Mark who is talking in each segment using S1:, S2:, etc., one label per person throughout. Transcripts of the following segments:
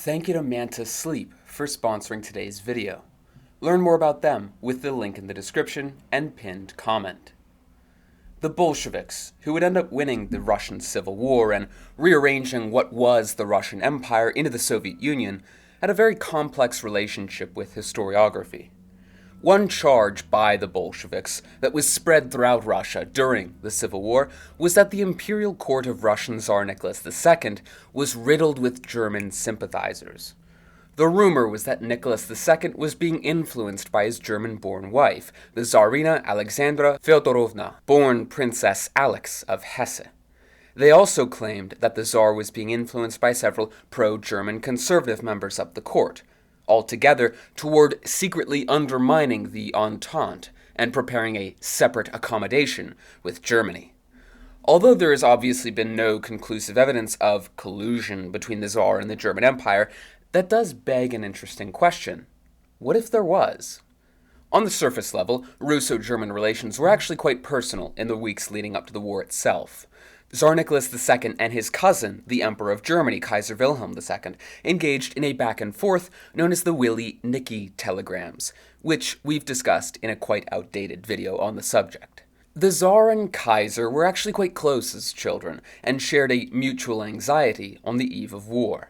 S1: Thank you to Manta Sleep for sponsoring today's video. Learn more about them with the link in the description and pinned comment. The Bolsheviks, who would end up winning the Russian Civil War and rearranging what was the Russian Empire into the Soviet Union, had a very complex relationship with historiography. One charge by the Bolsheviks that was spread throughout Russia during the Civil War was that the imperial court of Russian Tsar Nicholas II was riddled with German sympathizers. The rumor was that Nicholas II was being influenced by his German-born wife, the Tsarina Alexandra Feodorovna, born Princess Alex of Hesse. They also claimed that the Tsar was being influenced by several pro-German conservative members of the court, altogether toward secretly undermining the Entente and preparing a separate accommodation with Germany. Although there has obviously been no conclusive evidence of collusion between the Tsar and the German Empire, that does beg an interesting question. What if there was? On the surface level, Russo-German relations were actually quite personal in the weeks leading up to the war itself. Tsar Nicholas II and his cousin, the Emperor of Germany, Kaiser Wilhelm II, engaged in a back-and-forth known as the Willy-Niki telegrams, which we've discussed in a quite outdated video on the subject. The Tsar and Kaiser were actually quite close as children, and shared a mutual anxiety on the eve of war.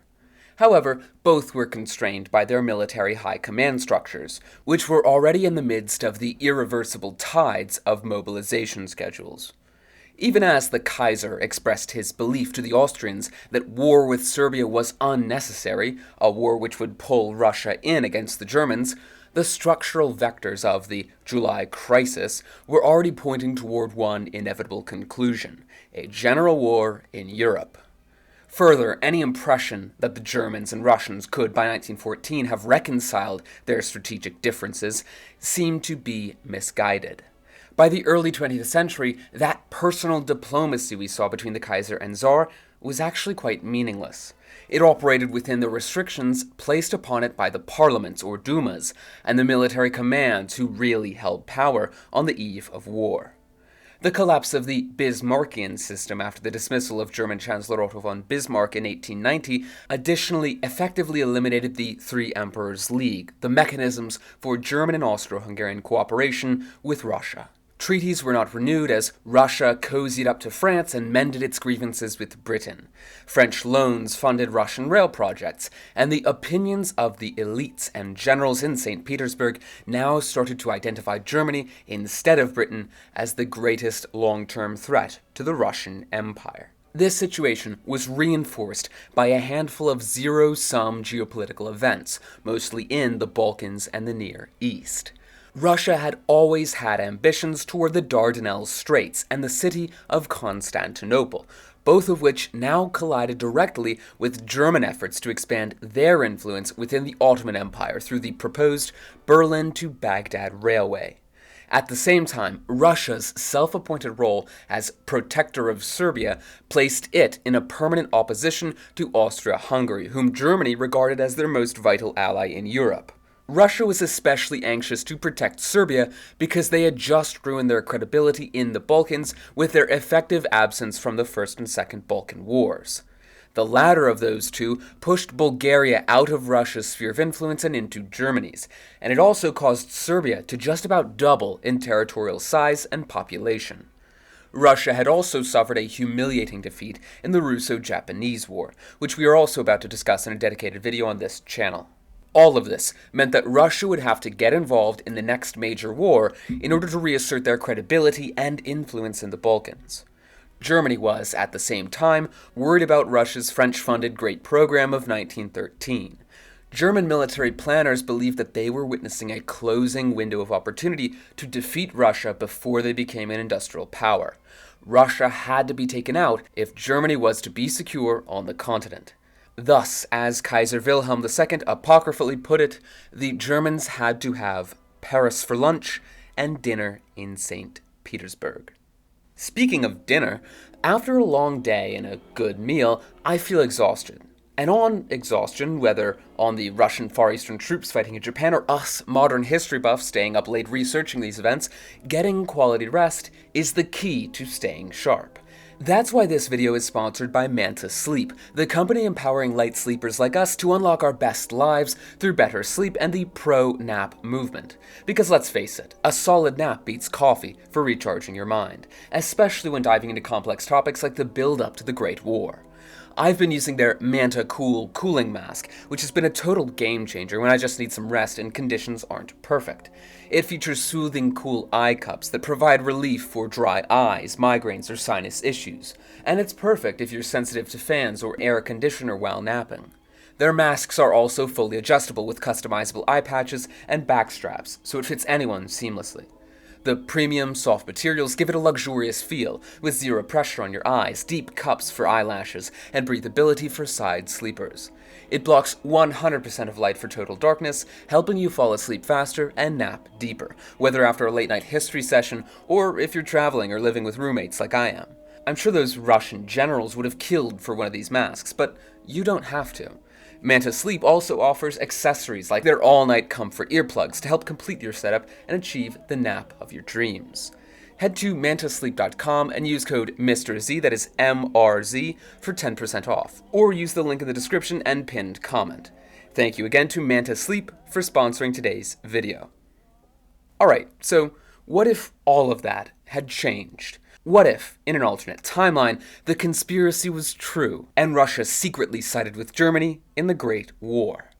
S1: However, both were constrained by their military high command structures, which were already in the midst of the irreversible tides of mobilization schedules. Even as the Kaiser expressed his belief to the Austrians that war with Serbia was unnecessary, a war which would pull Russia in against the Germans, the structural vectors of the July crisis were already pointing toward one inevitable conclusion: a general war in Europe. Further, any impression that the Germans and Russians could, by 1914, have reconciled their strategic differences seemed to be misguided. By the early 20th century, that personal diplomacy we saw between the Kaiser and Tsar was actually quite meaningless. It operated within the restrictions placed upon it by the parliaments, or Dumas, and the military commands who really held power on the eve of war. The collapse of the Bismarckian system after the dismissal of German Chancellor Otto von Bismarck in 1890 additionally effectively eliminated the Three Emperors League, the mechanisms for German and Austro-Hungarian cooperation with Russia. Treaties were not renewed as Russia cozied up to France and mended its grievances with Britain. French loans funded Russian rail projects, and the opinions of the elites and generals in St. Petersburg now started to identify Germany instead of Britain as the greatest long-term threat to the Russian Empire. This situation was reinforced by a handful of zero-sum geopolitical events, mostly in the Balkans and the Near East. Russia had always had ambitions toward the Dardanelles Straits and the city of Constantinople, both of which now collided directly with German efforts to expand their influence within the Ottoman Empire through the proposed Berlin to Baghdad Railway. At the same time, Russia's self-appointed role as protector of Serbia placed it in a permanent opposition to Austria-Hungary, whom Germany regarded as their most vital ally in Europe. Russia was especially anxious to protect Serbia because they had just ruined their credibility in the Balkans with their effective absence from the First and Second Balkan Wars. The latter of those two pushed Bulgaria out of Russia's sphere of influence and into Germany's, and it also caused Serbia to just about double in territorial size and population. Russia had also suffered a humiliating defeat in the Russo-Japanese War, which we are also about to discuss in a dedicated video on this channel. All of this meant that Russia would have to get involved in the next major war in order to reassert their credibility and influence in the Balkans. Germany was, at the same time, worried about Russia's French-funded Great Program of 1913. German military planners believed that they were witnessing a closing window of opportunity to defeat Russia before they became an industrial power. Russia had to be taken out if Germany was to be secure on the continent. Thus, as Kaiser Wilhelm II apocryphally put it, the Germans had to have Paris for lunch and dinner in St. Petersburg. Speaking of dinner, after a long day and a good meal, I feel exhausted. And on exhaustion, whether on the Russian Far Eastern troops fighting in Japan or us modern history buffs staying up late researching these events, getting quality rest is the key to staying sharp. That's why this video is sponsored by Manta Sleep, the company empowering light sleepers like us to unlock our best lives through better sleep and the pro-nap movement. Because let's face it, a solid nap beats coffee for recharging your mind, especially when diving into complex topics like the build-up to the Great War. I've been using their Manta Cool cooling mask, which has been a total game changer when I just need some rest and conditions aren't perfect. It features soothing cool eye cups that provide relief for dry eyes, migraines, or sinus issues, and it's perfect if you're sensitive to fans or air conditioner while napping. Their masks are also fully adjustable with customizable eye patches and back straps, so it fits anyone seamlessly. The premium, soft materials give it a luxurious feel, with zero pressure on your eyes, deep cups for eyelashes, and breathability for side sleepers. It blocks 100% of light for total darkness, helping you fall asleep faster and nap deeper, whether after a late-night history session or if you're traveling or living with roommates like I am. I'm sure those Russian generals would have killed for one of these masks, but you don't have to. Manta Sleep also offers accessories like their all-night comfort earplugs to help complete your setup and achieve the nap of your dreams. Head to mantasleep.com and use code MrZ, that is MRZ, for 10% off, or use the link in the description and pinned comment. Thank you again to Manta Sleep for sponsoring today's video. Alright, so what if all of that had changed? What if, in an alternate timeline, the conspiracy was true and Russia secretly sided with Germany in the Great War?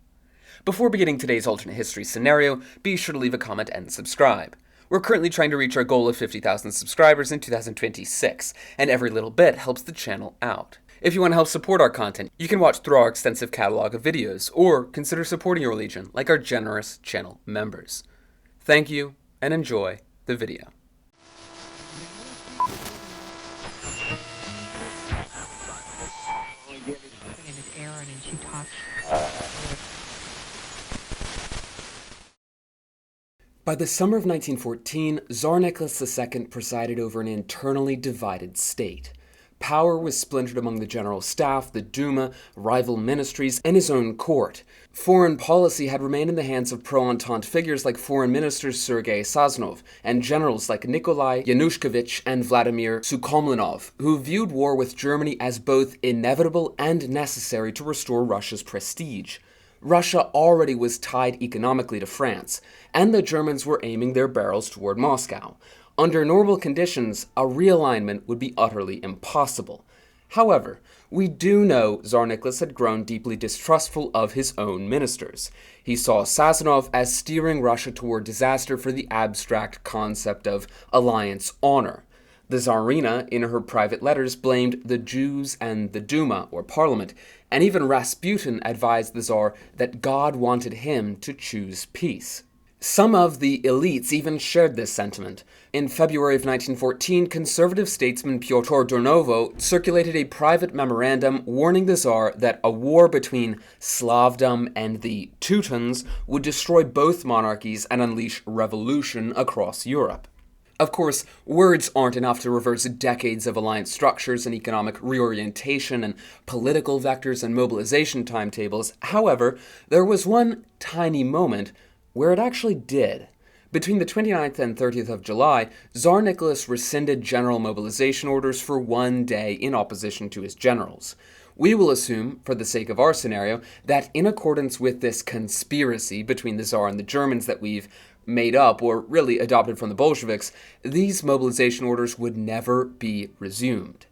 S1: Before beginning today's alternate history scenario, be sure to leave a comment and subscribe. We're currently trying to reach our goal of 50,000 subscribers in 2026, and every little bit helps the channel out. If you want to help support our content, you can watch through our extensive catalog of videos, or consider supporting your legion like our generous channel members. Thank you, and enjoy the video. By the summer of 1914, Tsar Nicholas II presided over an internally divided state. Power was splintered among the general staff, the Duma, rival ministries, and his own court. Foreign policy had remained in the hands of pro-Entente figures like Foreign Minister Sergei Sazonov and generals like Nikolai Yanushkevich and Vladimir Sukhomlinov, who viewed war with Germany as both inevitable and necessary to restore Russia's prestige. Russia already was tied economically to France, and the Germans were aiming their barrels toward Moscow. Under normal conditions, a realignment would be utterly impossible. However, we do know Tsar Nicholas had grown deeply distrustful of his own ministers. He saw Sazonov as steering Russia toward disaster for the abstract concept of alliance honor. The Tsarina, in her private letters, blamed the Jews and the Duma, or parliament, and even Rasputin advised the Tsar that God wanted him to choose peace. Some of the elites even shared this sentiment. In February of 1914, conservative statesman Pyotr Durnovo circulated a private memorandum warning the Tsar that a war between Slavdom and the Teutons would destroy both monarchies and unleash revolution across Europe. Of course, words aren't enough to reverse decades of alliance structures and economic reorientation and political vectors and mobilization timetables. However, there was one tiny moment where it actually did. Between the 29th and 30th of July, Tsar Nicholas rescinded general mobilization orders for 1 day in opposition to his generals. We will assume, for the sake of our scenario, that in accordance with this conspiracy between the Tsar and the Germans that we've made up, or really adopted from the Bolsheviks, these mobilization orders would never be resumed.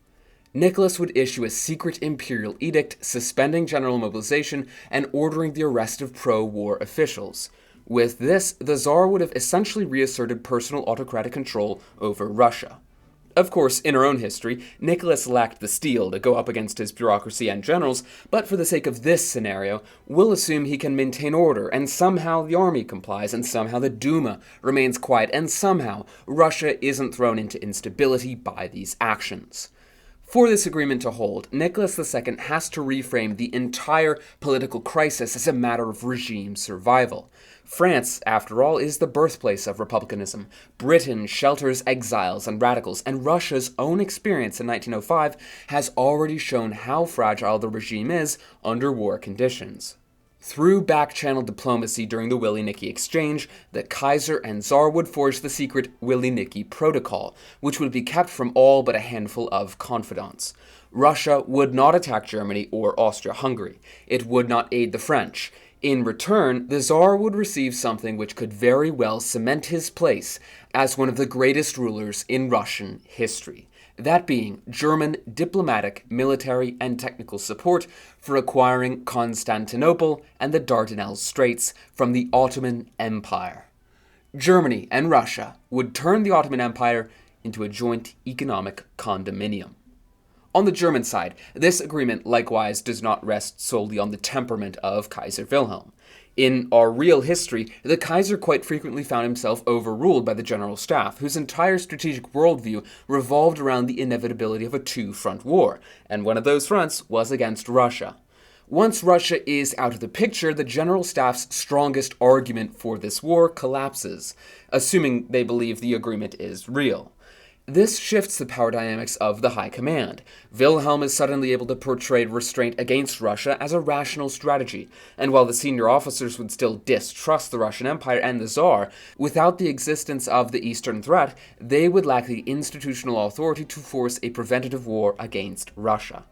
S1: Nicholas would issue a secret imperial edict suspending general mobilization and ordering the arrest of pro-war officials. With this, the Tsar would have essentially reasserted personal autocratic control over Russia. Of course, in our own history, Nicholas lacked the steel to go up against his bureaucracy and generals, but for the sake of this scenario, we'll assume he can maintain order, and somehow the army complies, and somehow the Duma remains quiet, and somehow Russia isn't thrown into instability by these actions. For this agreement to hold, Nicholas II has to reframe the entire political crisis as a matter of regime survival. France, after all, is the birthplace of republicanism. Britain shelters exiles and radicals, and Russia's own experience in 1905 has already shown how fragile the regime is under war conditions. Through back-channel diplomacy during the Willy-Niki exchange, the Kaiser and Tsar would forge the secret Willy-Niki Protocol, which would be kept from all but a handful of confidants. Russia would not attack Germany or Austria-Hungary. It would not aid the French. In return, the Tsar would receive something which could very well cement his place as one of the greatest rulers in Russian history. That being German diplomatic, military, and technical support for acquiring Constantinople and the Dardanelles Straits from the Ottoman Empire. Germany and Russia would turn the Ottoman Empire into a joint economic condominium. On the German side, this agreement likewise does not rest solely on the temperament of Kaiser Wilhelm. In our real history, the Kaiser quite frequently found himself overruled by the General Staff, whose entire strategic worldview revolved around the inevitability of a two-front war, and one of those fronts was against Russia. Once Russia is out of the picture, the General Staff's strongest argument for this war collapses, assuming they believe the agreement is real. This shifts the power dynamics of the High Command. Wilhelm is suddenly able to portray restraint against Russia as a rational strategy, and while the senior officers would still distrust the Russian Empire and the Tsar, without the existence of the Eastern threat, they would lack the institutional authority to force a preventative war against Russia.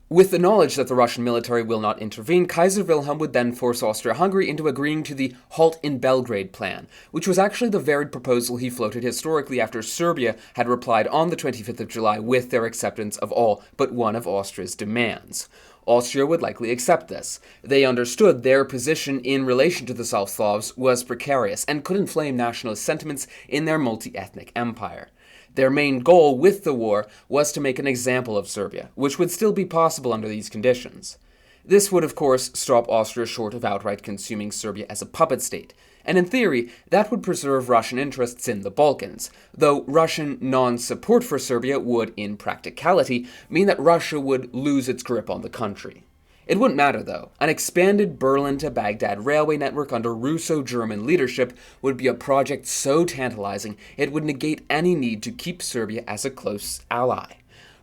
S1: With the knowledge that the Russian military will not intervene, Kaiser Wilhelm would then force Austria-Hungary into agreeing to the Halt in Belgrade plan, which was actually the very proposal he floated historically after Serbia had replied on the 25th of July with their acceptance of all but one of Austria's demands. Austria would likely accept this. They understood their position in relation to the South Slavs was precarious and could inflame nationalist sentiments in their multi-ethnic empire. Their main goal with the war was to make an example of Serbia, which would still be possible under these conditions. This would, of course, stop Austria short of outright consuming Serbia as a puppet state, and in theory, that would preserve Russian interests in the Balkans, though Russian non-support for Serbia would, in practicality, mean that Russia would lose its grip on the country. It wouldn't matter, though. An expanded Berlin to Baghdad railway network under Russo-German leadership would be a project so tantalizing it would negate any need to keep Serbia as a close ally.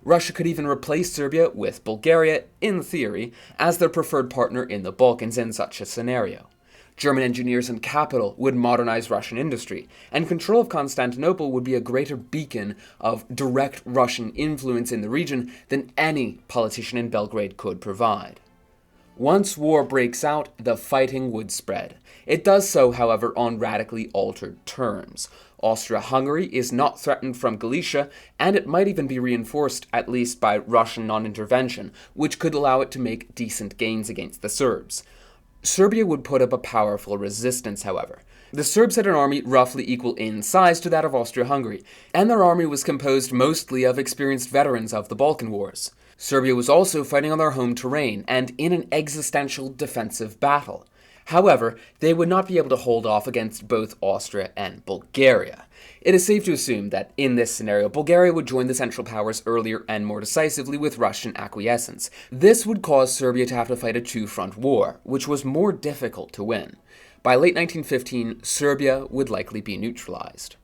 S1: Russia could even replace Serbia with Bulgaria, in theory, as their preferred partner in the Balkans in such a scenario. German engineers and capital would modernize Russian industry, and control of Constantinople would be a greater beacon of direct Russian influence in the region than any politician in Belgrade could provide. Once war breaks out, the fighting would spread. It does so, however, on radically altered terms. Austria-Hungary is not threatened from Galicia, and it might even be reinforced, at least by Russian non-intervention, which could allow it to make decent gains against the Serbs. Serbia would put up a powerful resistance, however. The Serbs had an army roughly equal in size to that of Austria-Hungary, and their army was composed mostly of experienced veterans of the Balkan Wars. Serbia was also fighting on their home terrain and in an existential defensive battle. However, they would not be able to hold off against both Austria and Bulgaria. It is safe to assume that in this scenario, Bulgaria would join the Central Powers earlier and more decisively with Russian acquiescence. This would cause Serbia to have to fight a two-front war, which was more difficult to win. By late 1915, Serbia would likely be neutralized.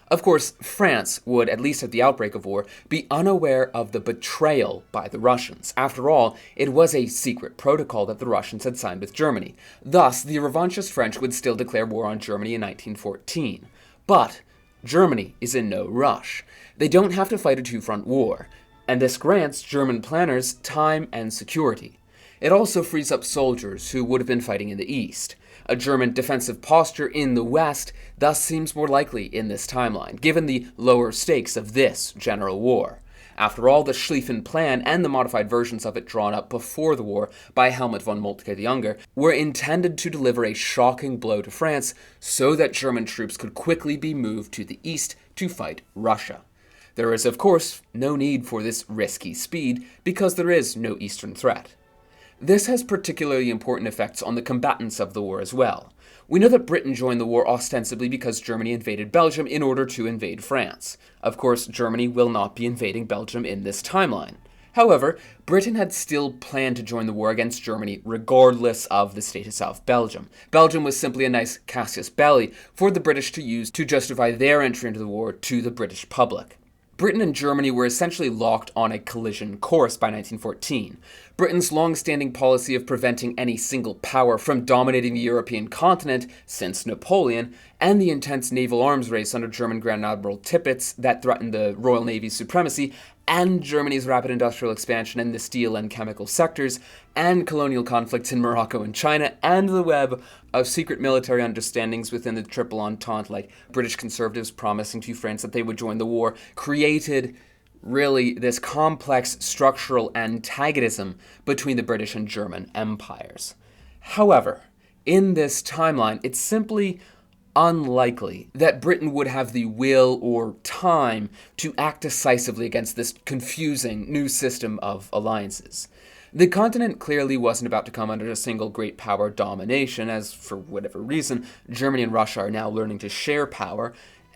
S1: Of course, France would, at least at the outbreak of war, be unaware of the betrayal by the Russians. After all, it was a secret protocol that the Russians had signed with Germany. Thus, the revanchist French would still declare war on Germany in 1914. But Germany is in no rush. They don't have to fight a two-front war, and this grants German planners time and security. It also frees up soldiers who would have been fighting in the east. A German defensive posture in the West thus seems more likely in this timeline, given the lower stakes of this general war. After all, the Schlieffen Plan and the modified versions of it drawn up before the war by Helmut von Moltke the Younger were intended to deliver a shocking blow to France so that German troops could quickly be moved to the east to fight Russia. There is, of course, no need for this risky speed because there is no eastern threat. This has particularly important effects on the combatants of the war as well. We know that Britain joined the war ostensibly because Germany invaded Belgium in order to invade France. Of course, Germany will not be invading Belgium in this timeline. However, Britain had still planned to join the war against Germany regardless of the status of Belgium. Belgium was simply a nice casus belli for the British to use to justify their entry into the war to the British public. Britain and Germany were essentially locked on a collision course by 1914. Britain's long-standing policy of preventing any single power from dominating the European continent since Napoleon, and the intense naval arms race under German Grand Admiral Tippett that threatened the Royal Navy's supremacy, and Germany's rapid industrial expansion in the steel and chemical sectors, and colonial conflicts in Morocco and China, and the web of secret military understandings within the Triple Entente, like British conservatives promising to France that they would join the war, created really this complex structural antagonism between the British and German empires. However, in this timeline, it's simply unlikely that Britain would have the will or time to act decisively against this confusing new system of alliances. The continent clearly wasn't about to come under a single great power domination, as for whatever reason, Germany and Russia are now learning to share power,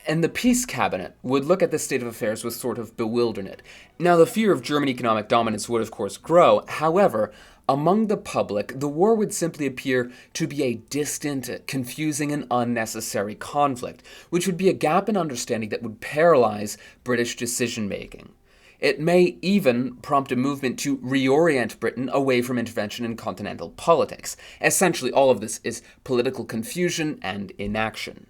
S1: and the peace cabinet would look at this state of affairs with sort of bewilderment. Now, the fear of German economic dominance would, of course, grow. However, among the public, the war would simply appear to be a distant, confusing, and unnecessary conflict, which would be a gap in understanding that would paralyze British decision-making. It may even prompt a movement to reorient Britain away from intervention in continental politics. Essentially, all of this is political confusion and inaction.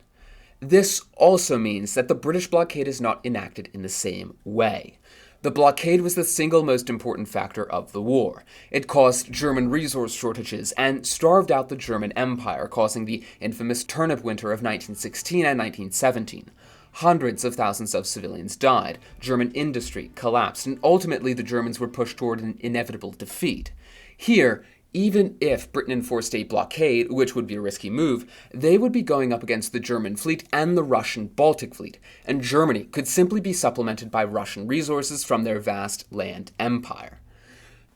S1: This also means that the British blockade is not enacted in the same way. The blockade was the single most important factor of the war. It caused German resource shortages and starved out the German Empire, causing the infamous turnip winter of 1916 and 1917. Hundreds of thousands of civilians died, German industry collapsed, and ultimately the Germans were pushed toward an inevitable defeat. Here, even if Britain enforced a blockade, which would be a risky move, they would be going up against the German fleet and the Russian Baltic fleet, and Germany could simply be supplemented by Russian resources from their vast land empire.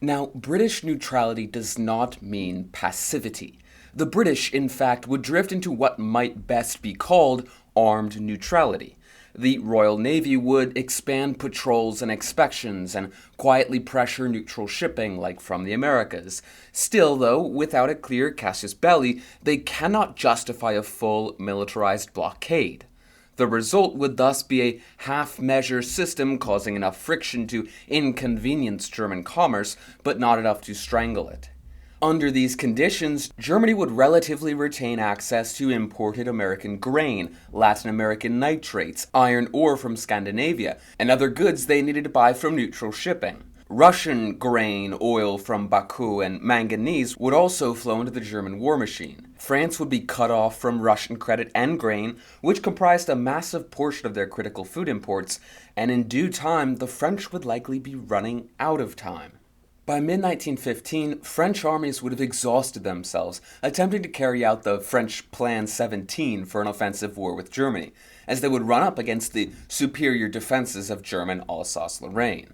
S1: Now, British neutrality does not mean passivity. The British, in fact, would drift into what might best be called armed neutrality. The Royal Navy would expand patrols and inspections and quietly pressure neutral shipping like from the Americas. Still, though, without a clear casus belli, they cannot justify a full militarized blockade. The result would thus be a half-measure system causing enough friction to inconvenience German commerce, but not enough to strangle it. Under these conditions, Germany would relatively retain access to imported American grain, Latin American nitrates, iron ore from Scandinavia, and other goods they needed to buy from neutral shipping. Russian grain, oil from Baku, and manganese would also flow into the German war machine. France would be cut off from Russian credit and grain, which comprised a massive portion of their critical food imports, and in due time, the French would likely be running out of time. By mid-1915, French armies would have exhausted themselves, attempting to carry out the French Plan 17 for an offensive war with Germany, as they would run up against the superior defenses of German Alsace-Lorraine.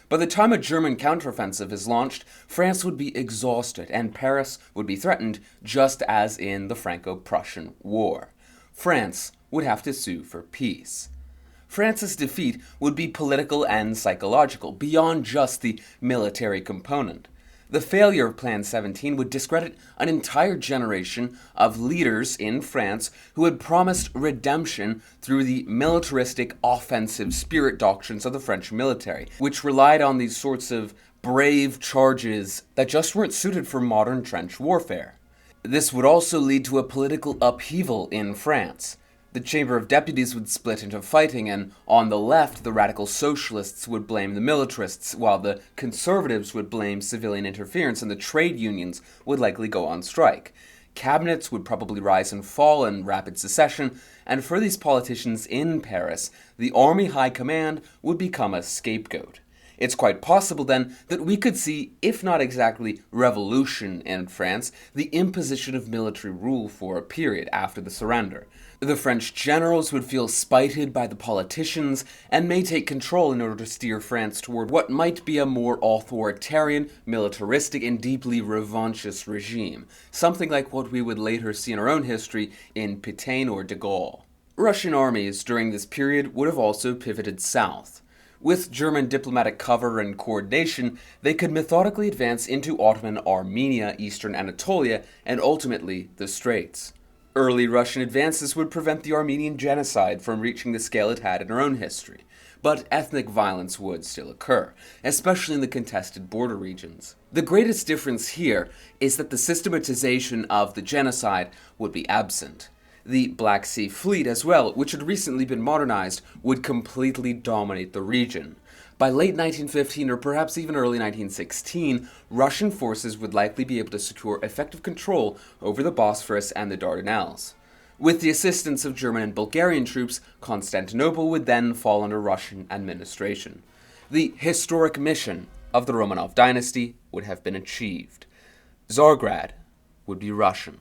S1: By the time a German counteroffensive is launched, France would be exhausted, and Paris would be threatened, just as in the Franco-Prussian War. France would have to sue for peace. France's defeat would be political and psychological, beyond just the military component. The failure of Plan 17 would discredit an entire generation of leaders in France who had promised redemption through the militaristic offensive spirit doctrines of the French military, which relied on these sorts of brave charges that just weren't suited for modern trench warfare. This would also lead to a political upheaval in France. The Chamber of Deputies would split into fighting, and on the left, the radical socialists would blame the militarists, while the conservatives would blame civilian interference, and the trade unions would likely go on strike. Cabinets would probably rise and fall in rapid succession, and for these politicians in Paris, the Army High Command would become a scapegoat. It's quite possible, then, that we could see, if not exactly revolution in France, the imposition of military rule for a period after the surrender. The French generals would feel spited by the politicians and may take control in order to steer France toward what might be a more authoritarian, militaristic, and deeply revanchist regime, something like what we would later see in our own history in Pétain or de Gaulle. Russian armies during this period would have also pivoted south. With German diplomatic cover and coordination, they could methodically advance into Ottoman Armenia, eastern Anatolia, and ultimately the Straits. Early Russian advances would prevent the Armenian genocide from reaching the scale it had in our own history. but ethnic violence would still occur, especially in the contested border regions. The greatest difference here is that the systematization of the genocide would be absent. The Black Sea Fleet as well, which had recently been modernized, would completely dominate the region. By late 1915 or perhaps even early 1916, Russian forces would likely be able to secure effective control over the Bosphorus and the Dardanelles. With the assistance of German and Bulgarian troops, Constantinople would then fall under Russian administration. The historic mission of the Romanov dynasty would have been achieved. Tsargrad would be Russian.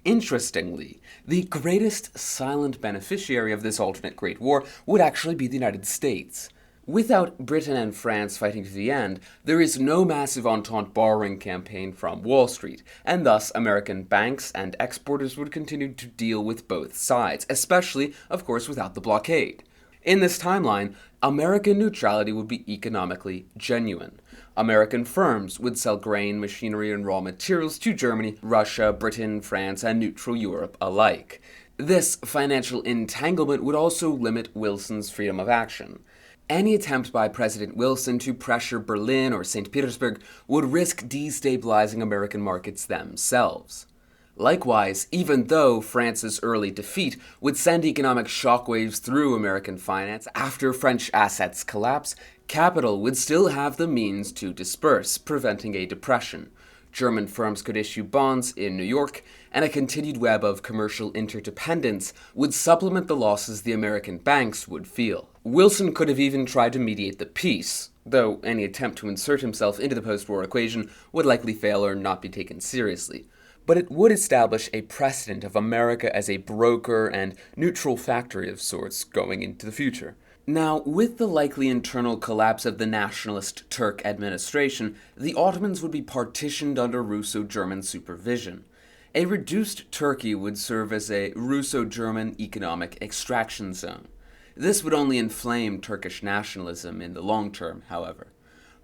S1: Interestingly, the greatest silent beneficiary of this alternate Great War would actually be the United States. Without Britain and France fighting to the end, there is no massive Entente borrowing campaign from Wall Street, and thus American banks and exporters would continue to deal with both sides, especially, of course, without the blockade. In this timeline, American neutrality would be economically genuine. American firms would sell grain, machinery, and raw materials to Germany, Russia, Britain, France, and neutral Europe alike. This financial entanglement would also limit Wilson's freedom of action. Any attempt by President Wilson to pressure Berlin or St. Petersburg would risk destabilizing American markets themselves. Likewise, even though France's early defeat would send economic shockwaves through American finance, after French assets collapse, capital would still have the means to disperse, preventing a depression. German firms could issue bonds in New York, and a continued web of commercial interdependence would supplement the losses the American banks would feel. Wilson could have even tried to mediate the peace, though any attempt to insert himself into the post-war equation would likely fail or not be taken seriously. But it would establish a precedent of America as a broker and neutral factory of sorts going into the future. Now, with the likely internal collapse of the nationalist Turk administration, the Ottomans would be partitioned under Russo-German supervision. A reduced Turkey would serve as a Russo-German economic extraction zone. This would only inflame Turkish nationalism in the long term, however.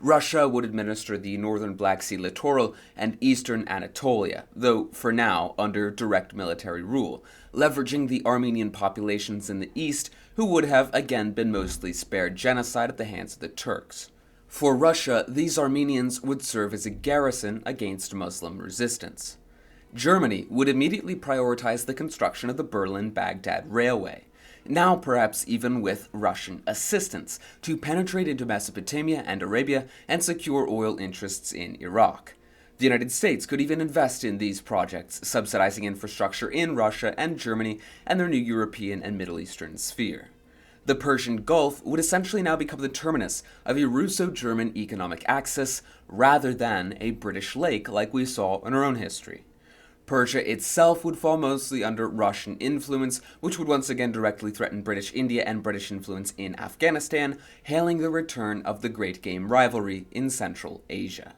S1: Russia would administer the northern Black Sea littoral and eastern Anatolia, though for now under direct military rule, leveraging the Armenian populations in the east who would have again been mostly spared genocide at the hands of the Turks. For Russia, these Armenians would serve as a garrison against Muslim resistance. Germany would immediately prioritize the construction of the Berlin-Baghdad Railway, now perhaps even with Russian assistance, to penetrate into Mesopotamia and Arabia and secure oil interests in Iraq. The United States could even invest in these projects, subsidizing infrastructure in Russia and Germany and their new European and Middle Eastern sphere. The Persian Gulf would essentially now become the terminus of a Russo-German economic axis rather than a British lake like we saw in our own history. Persia itself would fall mostly under Russian influence, which would once again directly threaten British India and British influence in Afghanistan, hailing the return of the Great Game rivalry in Central Asia.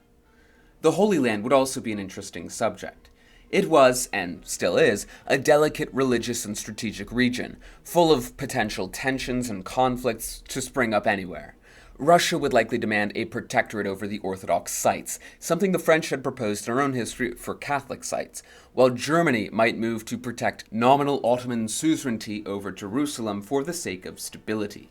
S1: The Holy Land would also be an interesting subject. It was, and still is, a delicate religious and strategic region, full of potential tensions and conflicts to spring up anywhere. Russia would likely demand a protectorate over the Orthodox sites, something the French had proposed in their own history for Catholic sites, while Germany might move to protect nominal Ottoman suzerainty over Jerusalem for the sake of stability.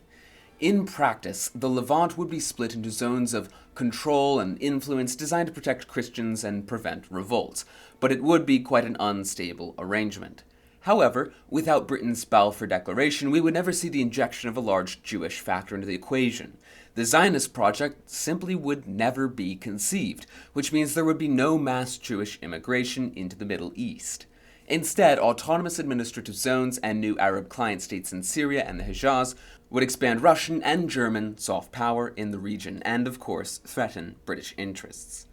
S1: In practice, the Levant would be split into zones of control and influence designed to protect Christians and prevent revolts, but it would be quite an unstable arrangement. However, without Britain's Balfour Declaration, we would never see the injection of a large Jewish factor into the equation. The Zionist project simply would never be conceived, which means there would be no mass Jewish immigration into the Middle East. Instead, autonomous administrative zones and new Arab client states in Syria and the Hejaz would expand Russian and German soft power in the region and, of course, threaten British interests.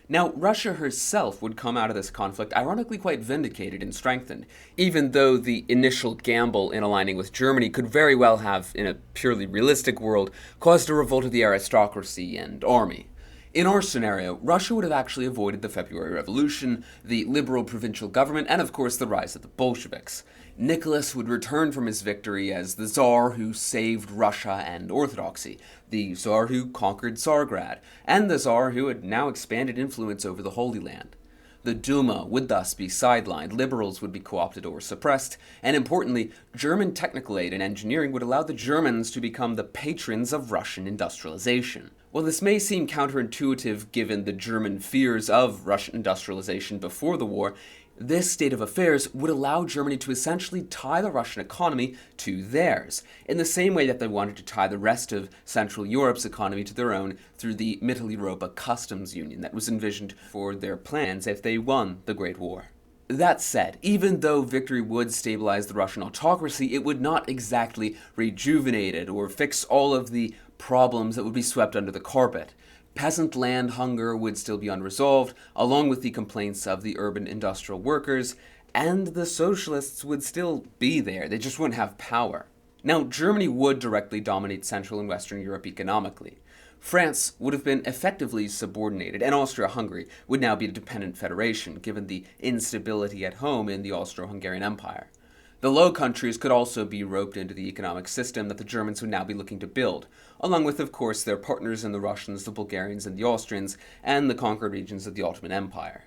S1: Now, Russia herself would come out of this conflict ironically quite vindicated and strengthened, even though the initial gamble in aligning with Germany could very well have, in a purely realistic world, caused a revolt of the aristocracy and army. In our scenario, Russia would have actually avoided the February Revolution, the liberal provincial government, and of course the rise of the Bolsheviks. Nicholas would return from his victory as the Tsar who saved Russia and Orthodoxy, the Tsar who conquered Tsargrad, and the Tsar who had now expanded influence over the Holy Land. The Duma would thus be sidelined, liberals would be co-opted or suppressed, and importantly, German technical aid and engineering would allow the Germans to become the patrons of Russian industrialization. While this may seem counterintuitive given the German fears of Russian industrialization before the war, this state of affairs would allow Germany to essentially tie the Russian economy to theirs, in the same way that they wanted to tie the rest of Central Europe's economy to their own through the Mitteleuropa Customs Union that was envisioned for their plans if they won the Great War. That said, even though victory would stabilize the Russian autocracy, it would not exactly rejuvenate it or fix all of the problems that would be swept under the carpet. Peasant land hunger would still be unresolved, along with the complaints of the urban industrial workers, and the socialists would still be there, they just wouldn't have power. Now, Germany would directly dominate Central and Western Europe economically. France would have been effectively subordinated, and Austria-Hungary would now be a dependent federation, given the instability at home in the Austro-Hungarian Empire. The Low Countries could also be roped into the economic system that the Germans would now be looking to build, along with, of course, their partners in the Russians, the Bulgarians, and the Austrians, and the conquered regions of the Ottoman Empire.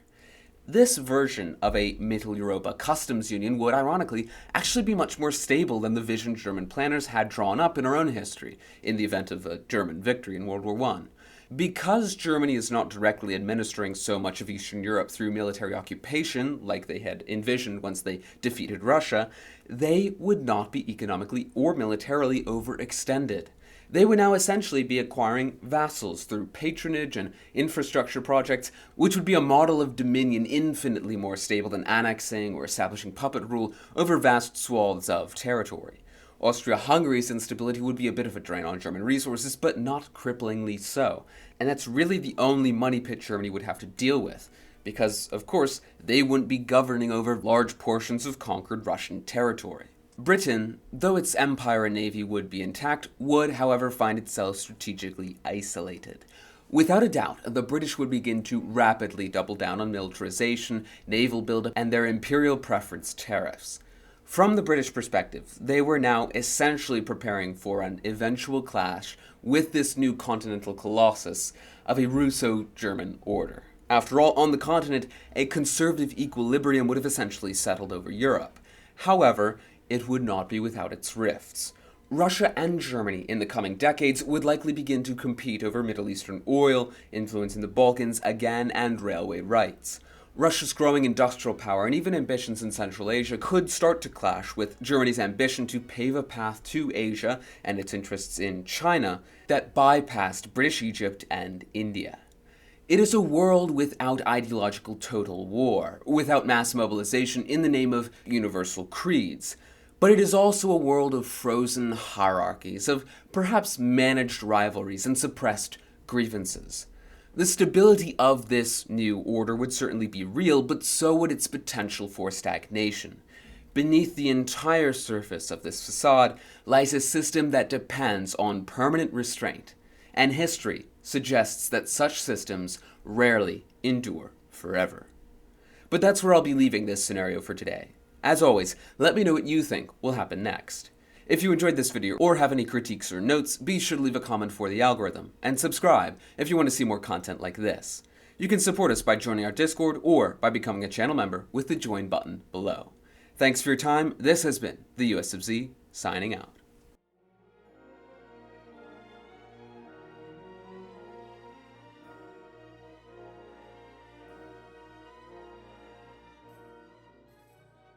S1: This version of a Mitteleuropa customs union would, ironically, actually be much more stable than the vision German planners had drawn up in our own history, in the event of a German victory in World War I. Because Germany is not directly administering so much of Eastern Europe through military occupation, like they had envisioned once they defeated Russia, they would not be economically or militarily overextended. They would now essentially be acquiring vassals through patronage and infrastructure projects, which would be a model of dominion infinitely more stable than annexing or establishing puppet rule over vast swaths of territory. Austria-Hungary's instability would be a bit of a drain on German resources, but not cripplingly so. And that's really the only money pit Germany would have to deal with, because, of course, they wouldn't be governing over large portions of conquered Russian territory. Britain, though its empire and navy would be intact, would, however, find itself strategically isolated. Without a doubt, the British would begin to rapidly double down on militarization, naval buildup, and their imperial preference tariffs. From the British perspective, they were now essentially preparing for an eventual clash with this new continental colossus of a Russo-German order. After all, on the continent, a conservative equilibrium would have essentially settled over Europe. However, it would not be without its rifts. Russia and Germany in the coming decades would likely begin to compete over Middle Eastern oil, influencing the Balkans again, and railway rights. Russia's growing industrial power and even ambitions in Central Asia could start to clash with Germany's ambition to pave a path to Asia and its interests in China that bypassed British Egypt and India. It is a world without ideological total war, without mass mobilization in the name of universal creeds. But it is also a world of frozen hierarchies, of perhaps managed rivalries and suppressed grievances. The stability of this new order would certainly be real, but so would its potential for stagnation. Beneath the entire surface of this facade lies a system that depends on permanent restraint, and history suggests that such systems rarely endure forever. But that's where I'll be leaving this scenario for today. As always, let me know what you think will happen next. If you enjoyed this video or have any critiques or notes, be sure to leave a comment for the algorithm, and subscribe if you want to see more content like this. You can support us by joining our Discord or by becoming a channel member with the join button below. Thanks for your time. This has been the US of Z, signing out.